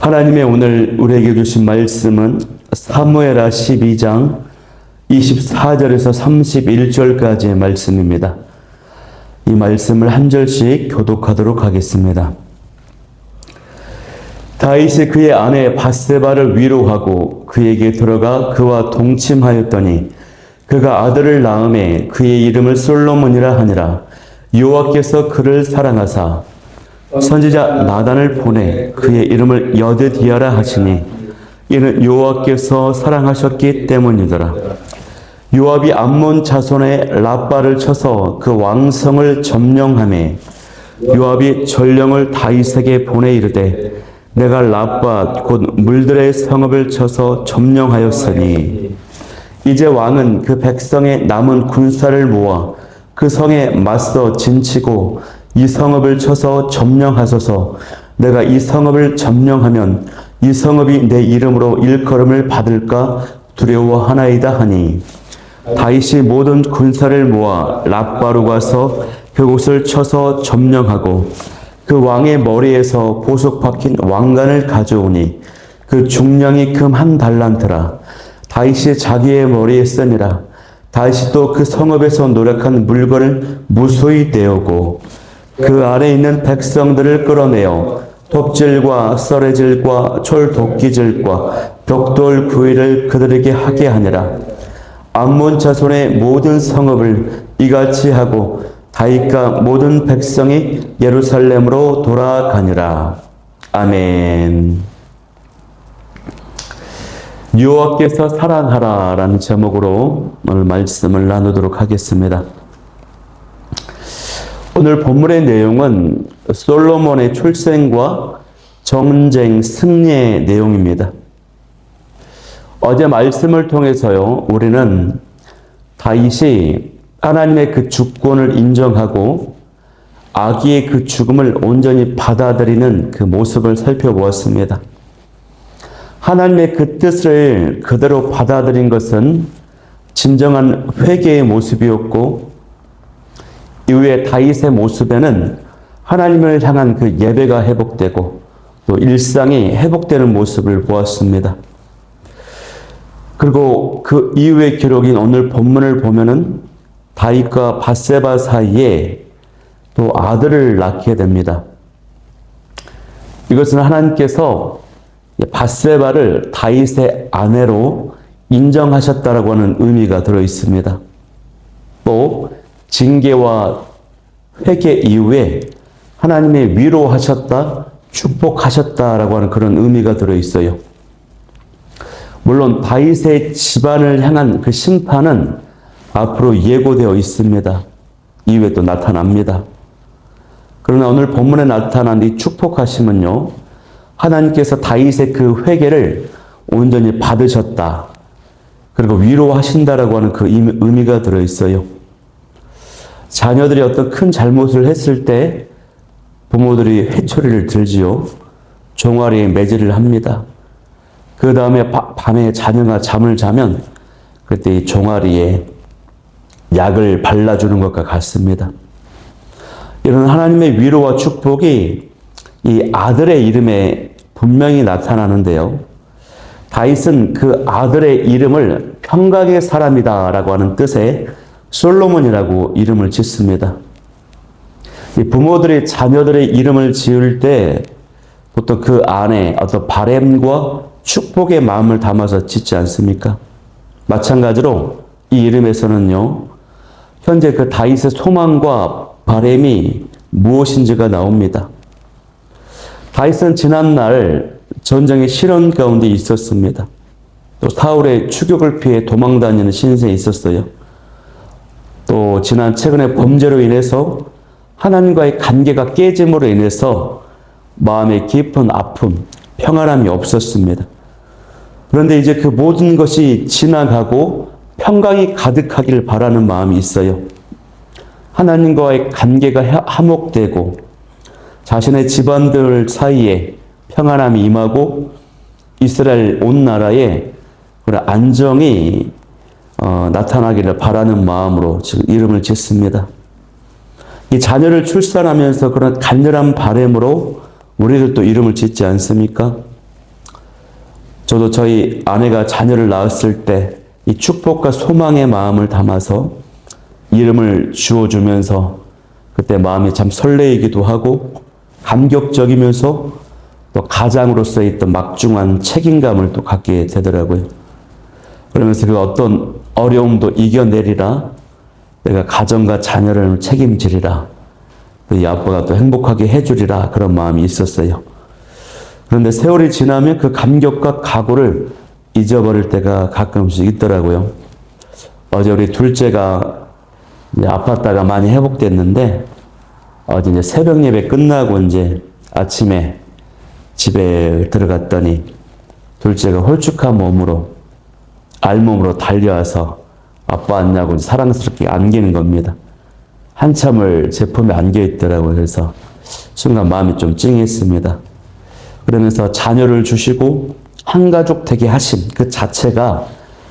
하나님의 오늘 우리에게 주신 말씀은 사무엘하 12장 24절에서 31절까지의 말씀입니다. 이 말씀을 한 절씩 교독하도록 하겠습니다. 다윗이 그의 아내 밧세바를 위로하고 그에게 들어가 그와 동침하였더니 그가 아들을 낳음에 그의 이름을 솔로몬이라 하니라. 여호와께서 그를 사랑하사 선지자 나단을 보내 그의 이름을 여드디아라 하시니 이는 여호와께서 사랑하셨기 때문이더라. 요압이 암몬 자손의 랍바를 쳐서 그 왕성을 점령하매 요압이 전령을 다윗에게 보내 이르되 내가 랍바 곧 물들의 성읍을 쳐서 점령하였으니 이제 왕은 그 백성의 남은 군사를 모아 그 성에 맞서 진치고 이 성읍을 쳐서 점령하소서. 내가 이 성읍을 점령하면 이 성읍이 내 이름으로 일컬음을 받을까 두려워하나이다 하니 다윗이 모든 군사를 모아 랍바로 가서 그곳을 쳐서 점령하고 그 왕의 머리에서 보석 박힌 왕관을 가져오니 그 중량이 금 한 달란트라. 다윗이 자기의 머리에 쓰니라. 다윗이 또 그 성읍에서 노력한 물건을 무수히 떼오고 그 아래 있는 백성들을 끌어내어 톱질과 썰애질과 철도끼질과 벽돌 구이를 그들에게 하게 하니라. 암몬 자손의 모든 성읍을 이같이 하고 다윗과 모든 백성이 예루살렘으로 돌아가니라. 아멘. 여호와께서 사랑하라 라는 제목으로 오늘 말씀을 나누도록 하겠습니다. 오늘 본문의 내용은 솔로몬의 출생과 전쟁 승리의 내용입니다. 어제 말씀을 통해서요, 우리는 다윗이 하나님의 그 주권을 인정하고 아기의 그 죽음을 온전히 받아들이는 그 모습을 살펴보았습니다. 하나님의 그 뜻을 그대로 받아들인 것은 진정한 회개의 모습이었고, 이후에 다윗의 모습에는 하나님을 향한 그 예배가 회복되고 또 일상이 회복되는 모습을 보았습니다. 그리고 그 이후의 기록인 오늘 본문을 보면은 다윗과 밧세바 사이에 또 아들을 낳게 됩니다. 이것은 하나님께서 밧세바를 다윗의 아내로 인정하셨다라고 하는 의미가 들어 있습니다. 또 징계와 회개 이후에 하나님의 위로하셨다, 축복하셨다라고 하는 그런 의미가 들어 있어요. 물론 다윗의 집안을 향한 그 심판은 앞으로 예고되어 있습니다. 이후에 또 나타납니다. 그러나 오늘 본문에 나타난 이 축복하심은요, 하나님께서 다윗의 그 회개를 온전히 받으셨다, 그리고 위로하신다라고 하는 그 의미가 들어 있어요. 자녀들이 어떤 큰 잘못을 했을 때 부모들이 회초리를 들지요. 종아리에 매질을 합니다. 그 다음에 밤에 자녀가 잠을 자면 그때 이 종아리에 약을 발라주는 것과 같습니다. 이런 하나님의 위로와 축복이 이 아들의 이름에 분명히 나타나는데요. 다윗은 그 아들의 이름을 평강의 사람이다라고 하는 뜻의 솔로몬이라고 이름을 짓습니다. 이 부모들이 자녀들의 이름을 지을 때 보통 그 안에 어떤 바램과 축복의 마음을 담아서 짓지 않습니까? 마찬가지로 이 이름에서는요, 현재 그 다윗의 소망과 바램이 무엇인지가 나옵니다. 다윗은 지난날 전쟁의 실현 가운데 있었습니다. 또 사울의 추격을 피해 도망 다니는 신세에 있었어요. 또 지난 최근에 범죄로 인해서 하나님과의 관계가 깨짐으로 인해서 마음의 깊은 아픔, 평안함이 없었습니다. 그런데 이제 그 모든 것이 지나가고 평강이 가득하기를 바라는 마음이 있어요. 하나님과의 관계가 화목되고 자신의 집안들 사이에 평안함이 임하고 이스라엘 온 나라에 그런 안정이 나타나기를 바라는 마음으로 지금 이름을 짓습니다. 이 자녀를 출산하면서 그런 간절한 바람으로 우리들도 이름을 짓지 않습니까? 저도 저희 아내가 자녀를 낳았을 때 이 축복과 소망의 마음을 담아서 이름을 주어주면서 그때 마음이 참 설레이기도 하고 감격적이면서 또 가장으로서 있던 막중한 책임감을 또 갖게 되더라고요. 그러면서 그 어떤 어려움도 이겨내리라, 내가 가정과 자녀를 책임지리라, 이 아빠가 또 행복하게 해주리라, 그런 마음이 있었어요. 그런데 세월이 지나면 그 감격과 각오를 잊어버릴 때가 가끔씩 있더라고요. 어제 우리 둘째가 이제 아팠다가 많이 회복됐는데, 어제 이제 새벽 예배 끝나고 이제 아침에 집에 들어갔더니 둘째가 홀쭉한 몸으로 알몸으로 달려와서 아빠 왔냐고 사랑스럽게 안기는 겁니다. 한참을 제 품에 안겨 있더라고요. 그래서 순간 마음이 좀 찡했습니다. 그러면서 자녀를 주시고 한 가족 되게 하신 그 자체가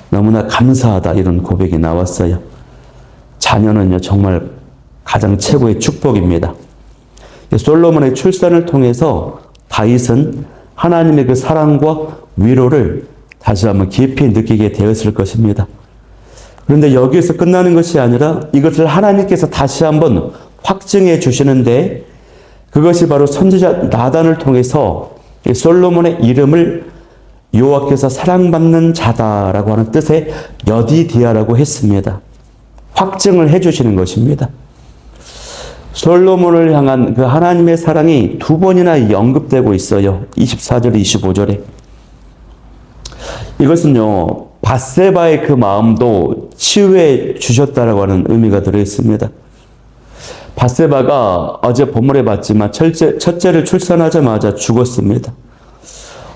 너무나 감사하다, 이런 고백이 나왔어요. 자녀는요 정말 가장 최고의 축복입니다. 솔로몬의 출산을 통해서 다윗은 하나님의 그 사랑과 위로를 다시 한번 깊이 느끼게 되었을 것입니다. 그런데 여기에서 끝나는 것이 아니라 이것을 하나님께서 다시 한번 확증해 주시는데, 그것이 바로 선지자 나단을 통해서 솔로몬의 이름을 여호와께서 사랑받는 자다라고 하는 뜻의 여디디아라고 했습니다. 확증을 해주시는 것입니다. 솔로몬을 향한 그 하나님의 사랑이 두 번이나 언급되고 있어요. 24절, 25절에. 이것은요, 밧세바의 그 마음도 치유해 주셨다라고 하는 의미가 들어있습니다. 밧세바가 어제 본문에 봤지만 첫째를 출산하자마자 죽었습니다.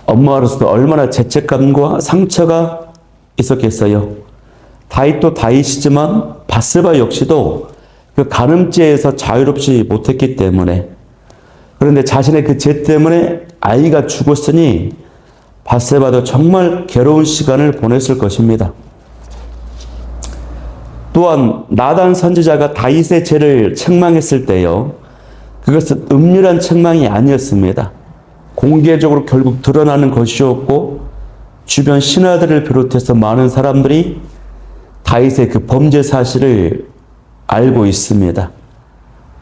엄마로서 얼마나 죄책감과 상처가 있었겠어요. 다윗도 다윗이지만 밧세바 역시도 그 간음죄에서 자유롭지 못했기 때문에, 그런데 자신의 그 죄 때문에 아이가 죽었으니 밧세바도 정말 괴로운 시간을 보냈을 것입니다. 또한 나단 선지자가 다윗의 죄를 책망했을 때요, 그것은 은밀한 책망이 아니었습니다. 공개적으로 결국 드러나는 것이었고, 주변 신하들을 비롯해서 많은 사람들이 다윗의 그 범죄 사실을 알고 있습니다.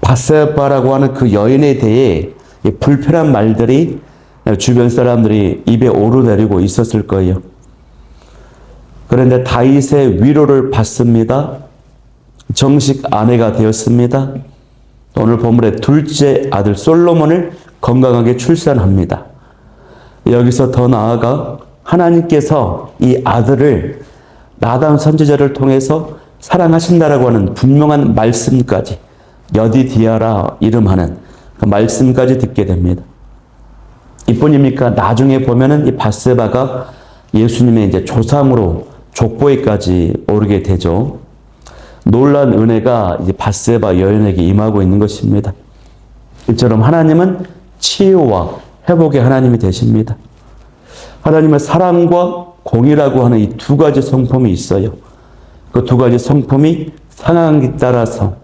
밧세바라고 하는 그 여인에 대해 불편한 말들이 주변 사람들이 입에 오르내리고 있었을 거예요. 그런데 다윗의 위로를 받습니다. 정식 아내가 되었습니다. 오늘 본문의 둘째 아들 솔로몬을 건강하게 출산합니다. 여기서 더 나아가 하나님께서 이 아들을 나단 선지자를 통해서 사랑하신다라고 하는 분명한 말씀까지, 여디디아라 이름하는 그 말씀까지 듣게 됩니다. 이뿐입니까? 나중에 보면은 이 밧세바가 예수님의 이제 조상으로 족보에까지 오르게 되죠. 놀란 은혜가 이제 밧세바 여인에게 임하고 있는 것입니다. 이처럼 하나님은 치유와 회복의 하나님이 되십니다. 하나님은 사랑과 공의라고 하는 이 두 가지 성품이 있어요. 그 두 가지 성품이 상황에 따라서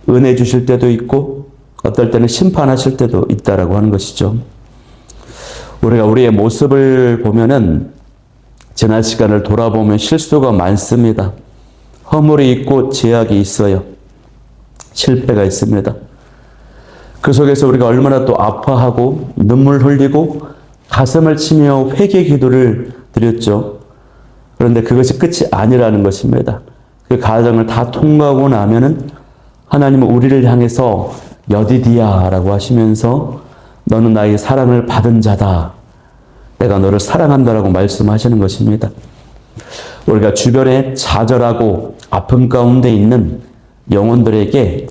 은혜 주실 때도 있고 어떨 때는 심판하실 때도 있다라고 하는 것이죠. 우리가 우리의 모습을 보면은 지난 시간을 돌아보면 실수가 많습니다. 허물이 있고 제약이 있어요. 실패가 있습니다. 그 속에서 우리가 얼마나 또 아파하고 눈물 흘리고 가슴을 치며 회개 기도를 드렸죠. 그런데 그것이 끝이 아니라는 것입니다. 그 과정을 다 통과하고 나면은 하나님은 우리를 향해서 여디디아라고 하시면서 너는 나의 사랑을 받은 자다. 내가 너를 사랑한다라고 말씀하시는 것입니다. 우리가 주변에 좌절하고 아픔 가운데 있는 영혼들에게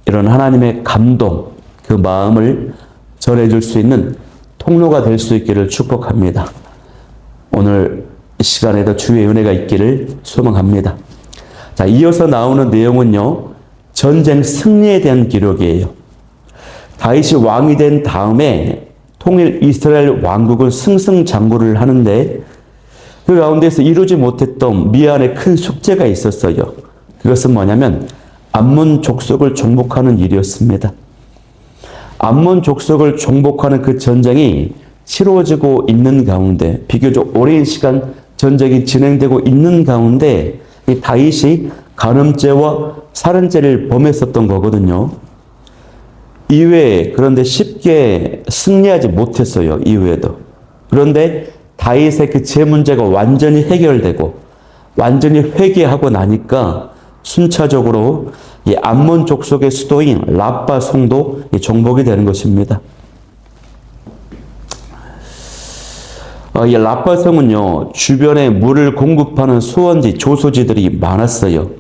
이런 하나님의 감동, 그 마음을 전해줄 수 있는 통로가 될 수 있기를 축복합니다. 오늘 이 시간에도 주의 은혜가 있기를 소망합니다. 자, 이어서 나오는 내용은요, 전쟁 승리에 대한 기록이에요. 다윗이 왕이 된 다음에 통일 이스라엘 왕국은 승승장구를 하는데 그 가운데서 이루지 못했던 미안의 큰 숙제가 있었어요. 그것은 뭐냐면 암몬 족속을 정복하는 일이었습니다. 암몬 족속을 정복하는 그 전쟁이 치러지고 있는 가운데, 비교적 오랜 시간 전쟁이 진행되고 있는 가운데 이 다윗이 간음죄와 살인죄를 범했었던 거거든요. 이외에 그런데 쉽게 승리하지 못했어요. 이외에도. 그런데 다윗의 그 죄 문제가 완전히 해결되고 완전히 회개하고 나니까 순차적으로 이 암몬 족속의 수도인 라빠 성도 정복이 되는 것입니다. 이 라빠 성은요, 주변에 물을 공급하는 수원지, 조소지들이 많았어요.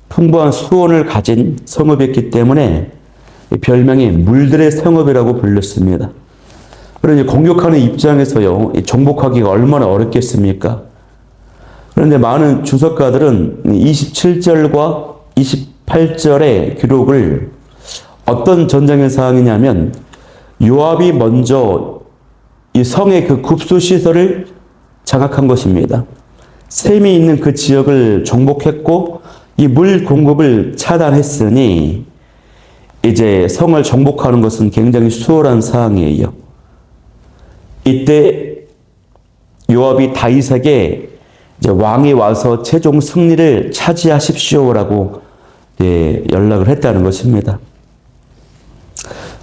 풍부한 수원을 가진 성읍이었기 때문에 별명이 물들의 성읍이라고 불렸습니다. 그런데 공격하는 입장에서요, 정복하기가 얼마나 어렵겠습니까? 그런데 많은 주석가들은 27절과 28절의 기록을 어떤 전쟁의 상황이냐면 요압이 먼저 이 성의 그 급수시설을 장악한 것입니다. 샘이 있는 그 지역을 정복했고 이 물 공급을 차단했으니 이제 성을 정복하는 것은 굉장히 수월한 사항이에요. 이때 요압이 다윗에게 이제 왕이 와서 최종 승리를 차지하십시오라고 연락을 했다는 것입니다.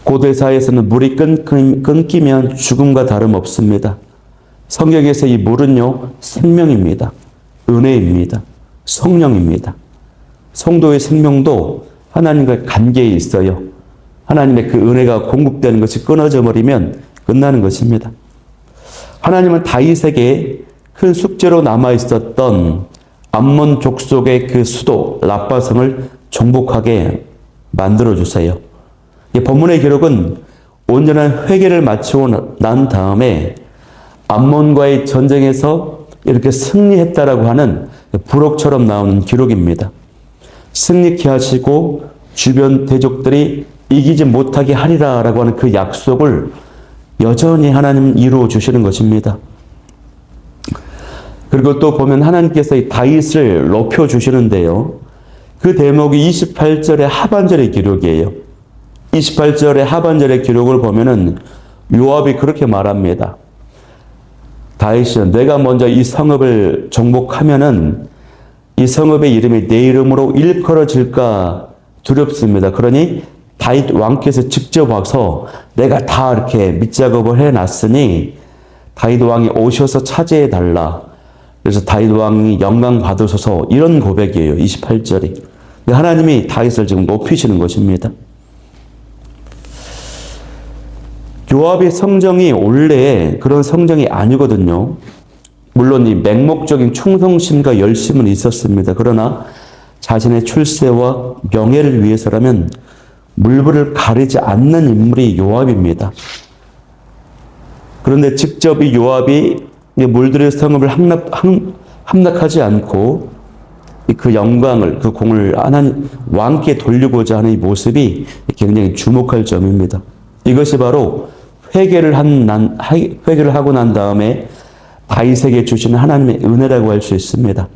고대사에서는 물이 끊기면 죽음과 다름없습니다. 성경에서 이 물은요, 생명입니다. 은혜입니다. 성령입니다. 성도의 생명도 하나님과 관계에 있어요. 하나님의 그 은혜가 공급되는 것이 끊어져 버리면 끝나는 것입니다. 하나님은 다윗에게 큰 숙제로 남아 있었던 암몬 족속의 그 수도 라빠성을 정복하게 만들어 주세요. 이 본문의 기록은 온전한 회개를 마치고 난 다음에 암몬과의 전쟁에서 이렇게 승리했다라고 하는 부록처럼 나오는 기록입니다. 승리케 하시고 주변 대족들이 이기지 못하게 하리라라고 하는 그 약속을 여전히 하나님은 이루어 주시는 것입니다. 그리고 또 보면 하나님께서 이 다윗을 높여 주시는데요. 그 대목이 28절의 하반절의 기록이에요. 28절의 하반절의 기록을 보면은 요압이 그렇게 말합니다. 다윗은 내가 먼저 이 성읍을 정복하면은 이 성읍의 이름이 내 이름으로 일컬어질까 두렵습니다. 그러니 다윗 왕께서 직접 와서 내가 다 이렇게 밑작업을 해놨으니 다윗 왕이 오셔서 차지해 달라. 그래서 다윗 왕이 영광 받으소서, 이런 고백이에요. 28절이. 하나님이 다윗을 지금 높이시는 것입니다. 요압의 성정이 원래 그런 성정이 아니거든요. 물론 이 맹목적인 충성심과 열심은 있었습니다. 그러나 자신의 출세와 명예를 위해서라면 물불을 가리지 않는 인물이 요압입니다. 그런데 직접 이 요압이 물들의 성읍을 함락하지 않고 그 영광을, 그 공을 하나님 왕께 돌리고자 하는 이 모습이 굉장히 주목할 점입니다. 이것이 바로 회개를 하고 난 다음에 다윗에게 주시는 하나님의 은혜라고 할 수 있습니다.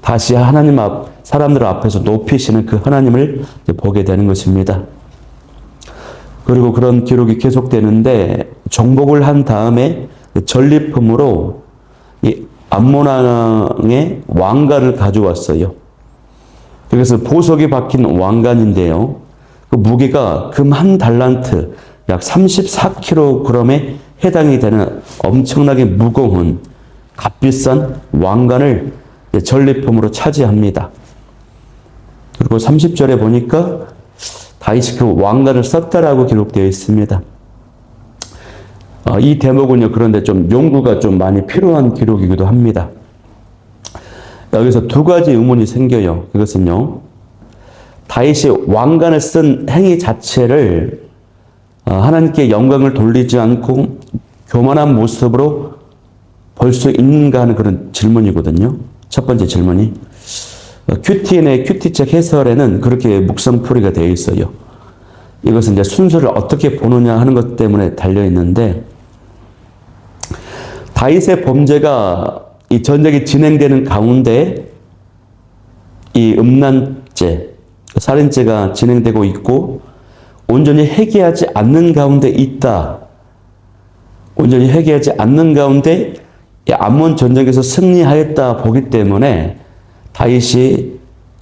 다시 하나님 사람들 앞에서 높이시는 그 하나님을 보게 되는 것입니다. 그리고 그런 기록이 계속되는데 정복을 한 다음에 전리품으로 이 암몬 왕의 왕관을 가져왔어요. 그래서 보석이 박힌 왕관인데요. 그 무게가 금 한 달란트, 약 34kg에 해당이 되는 엄청나게 무거운 값비싼 왕관을 전리품으로 차지합니다. 그리고 30절에 보니까 다윗이 그 왕관을 썼다라고 기록되어 있습니다. 이 대목은요, 그런데 좀 연구가 좀 많이 필요한 기록이기도 합니다. 여기서 두 가지 의문이 생겨요. 그것은요, 다윗이 왕관을 쓴 행위 자체를 하나님께 영광을 돌리지 않고 교만한 모습으로 볼 수 있는가 하는 그런 질문이거든요. 첫 번째 질문이. 큐티인의 큐티책 해설에는 그렇게 묵성풀이가 되어 있어요. 이것은 이제 순서를 어떻게 보느냐 하는 것 때문에 달려 있는데, 다윗의 범죄가 이 전쟁이 진행되는 가운데 이 음란죄, 살인죄가 진행되고 있고 온전히 회개하지 않는 가운데 있다. 온전히 회개하지 않는 가운데 이 암몬 전쟁에서 승리하였다 보기 때문에 다윗이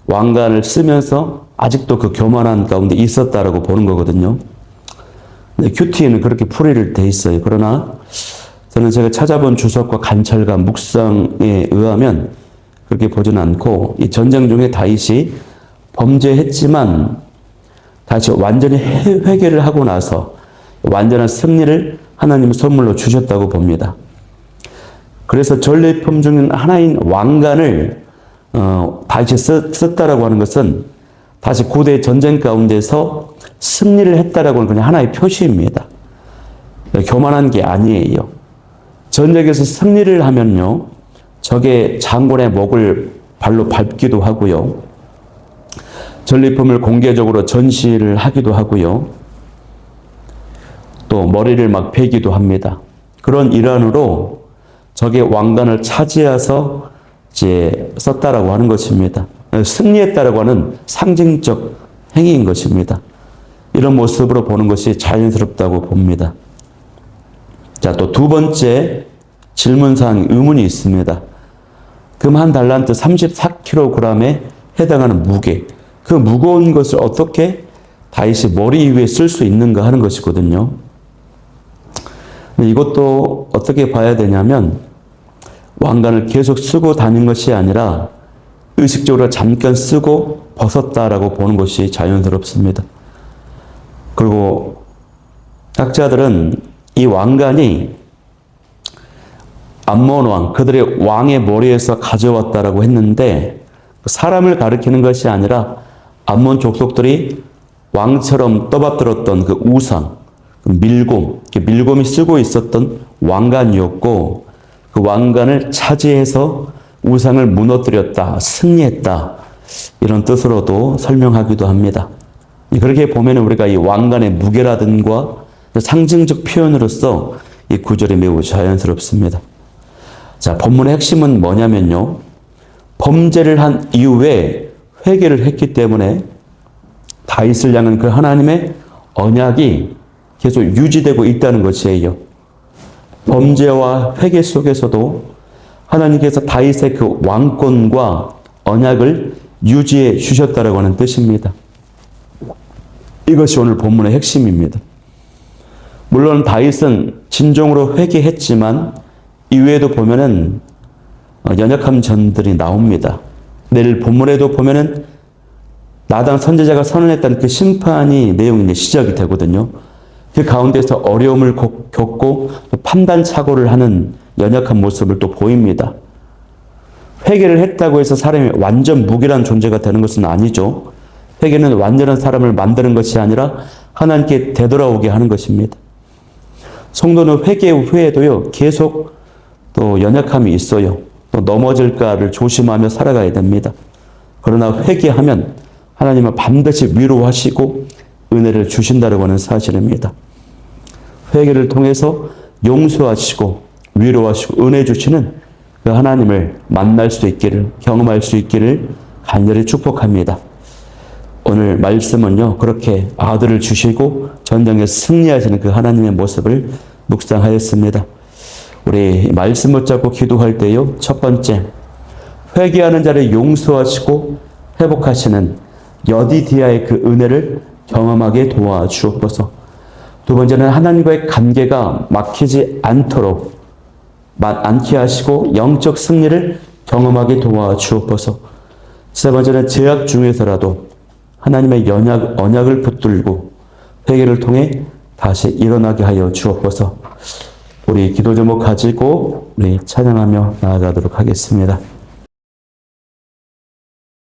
왕관을 쓰면서 아직도 그 교만한 가운데 있었다라고 보는 거거든요. 근데 큐티에는 그렇게 풀이를 돼 있어요. 그러나 저는 제가 찾아본 주석과 관찰과 묵상에 의하면 그렇게 보진 않고 이 전쟁 중에 다윗이 범죄했지만 다시 완전히 회개를 하고 나서 완전한 승리를 하나님의 선물로 주셨다고 봅니다. 그래서 전리품 중 하나인 왕관을 다시 썼다라고 하는 것은 다시 고대 전쟁 가운데서 승리를 했다라고 하는 그냥 하나의 표시입니다. 교만한 게 아니에요. 전쟁에서 승리를 하면요, 적의 장군의 목을 발로 밟기도 하고요, 전리품을 공개적으로 전시를 하기도 하고요, 또 머리를 막 베기도 합니다. 그런 일환으로 적의 왕관을 차지해서 이제 썼다라고 하는 것입니다. 승리했다라고 하는 상징적 행위인 것입니다. 이런 모습으로 보는 것이 자연스럽다고 봅니다. 자, 또 두 번째 질문사항, 의문이 있습니다. 금 한 달란트 34kg에 해당하는 무게, 그 무거운 것을 어떻게 다윗이 머리 위에 쓸 수 있는가 하는 것이거든요. 이것도 어떻게 봐야 되냐면 왕관을 계속 쓰고 다닌 것이 아니라 의식적으로 잠깐 쓰고 벗었다라고 보는 것이 자연스럽습니다. 그리고 학자들은 이 왕관이 암몬 왕, 그들의 왕의 머리에서 가져왔다라고 했는데 사람을 가리키는 것이 아니라 암몬 족속들이 왕처럼 떠받들었던 그 우상, 그 밀곰이 쓰고 있었던 왕관이었고 그 왕관을 차지해서 우상을 무너뜨렸다, 승리했다, 이런 뜻으로도 설명하기도 합니다. 그렇게 보면 우리가 이 왕관의 무게라든가 상징적 표현으로서 이 구절이 매우 자연스럽습니다. 자, 본문의 핵심은 뭐냐면요, 범죄를 한 이후에 회개를 했기 때문에 다윗을 향한 그 하나님의 언약이 계속 유지되고 있다는 것이에요. 범죄와 회개 속에서도 하나님께서 다윗의 그 왕권과 언약을 유지해 주셨다라고 하는 뜻입니다. 이것이 오늘 본문의 핵심입니다. 물론 다윗은 진정으로 회개했지만 이외에도 보면은 연약한 점들이 나옵니다. 내일 본문에도 보면은 나단 선지자가 선언했던 그 심판이 내용이 시작이 되거든요. 그 가운데서 어려움을 겪고 판단착오를 하는 연약한 모습을 또 보입니다. 회개를 했다고 해서 사람이 완전 무결한 존재가 되는 것은 아니죠. 회개는 완전한 사람을 만드는 것이 아니라 하나님께 되돌아오게 하는 것입니다. 성도는 회개 후에도요, 계속 또 연약함이 있어요. 또 넘어질까를 조심하며 살아가야 됩니다. 그러나 회개하면 하나님은 반드시 위로하시고 은혜를 주신다고 하는 사실입니다. 회개를 통해서 용서하시고 위로하시고 은혜 주시는 그 하나님을 만날 수 있기를, 경험할 수 있기를 간절히 축복합니다. 오늘 말씀은요, 그렇게 아들을 주시고 전쟁에 승리하시는 그 하나님의 모습을 묵상하였습니다. 우리 말씀 붙잡고 기도할 때요, 첫 번째, 회개하는 자를 용서하시고 회복하시는 여디디아의 그 은혜를 경험하게 도와주옵소서. 두 번째는 하나님과의 관계가 막히지 않도록 않게 하시고 영적 승리를 경험하게 도와주옵소서. 세 번째는 제약 중에서라도 하나님의 언약을 붙들고 회개를 통해 다시 일어나게 하여 주옵소서. 우리 기도 제목 가지고 우리 찬양하며 나아가도록 하겠습니다.